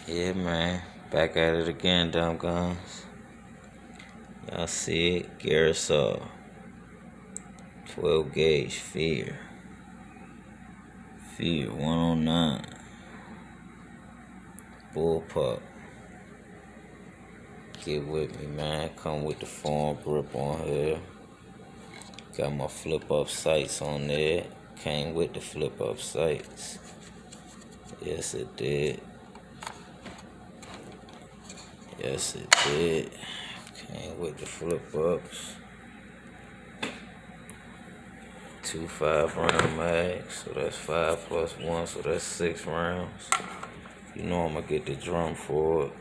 Yeah, man. Back at it again, dumb guns. Y'all see it? Garaysar 12 gauge Fear. Fear 109. Bullpup. Get with me, man. Come with the foreign grip on here. Got my flip up sights on there. Came with the flip up sights. Yes, it did. Yes, it did. Came with the flip ups. 2 5-round mags, so that's 5 plus 1, so that's 6 rounds. You know I'm gonna get the drum for it.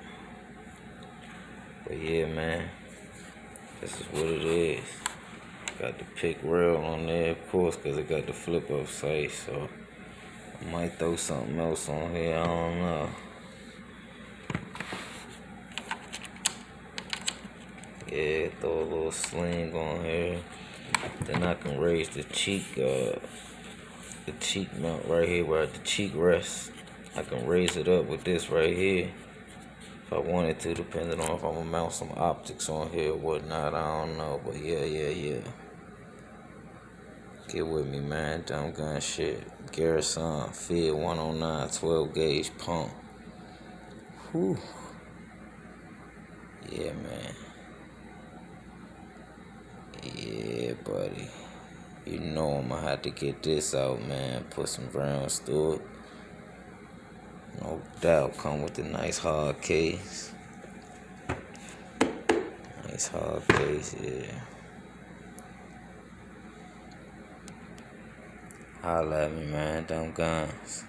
But yeah, man, this is what it is. Got the pick rail on there, of course, because it got the flip up sight, so I might throw something else on here, I don't know. Yeah, throw a little sling on here. Then I can raise the cheek mount right here where the cheek rests. I can raise it up with this right here if I wanted to, depending on if I'm gonna mount some optics on here or whatnot. I don't know, but yeah. Get with me, man. Dumb gun shit. Garaysar Fear 109 12 gauge pump. Whew. Yeah, man. Yeah, buddy. You know I'm gonna have to get this out, man. Put some rounds through it. No doubt. Come with the nice hard case. Nice hard case, yeah. Holla at me, man. Dumb guns.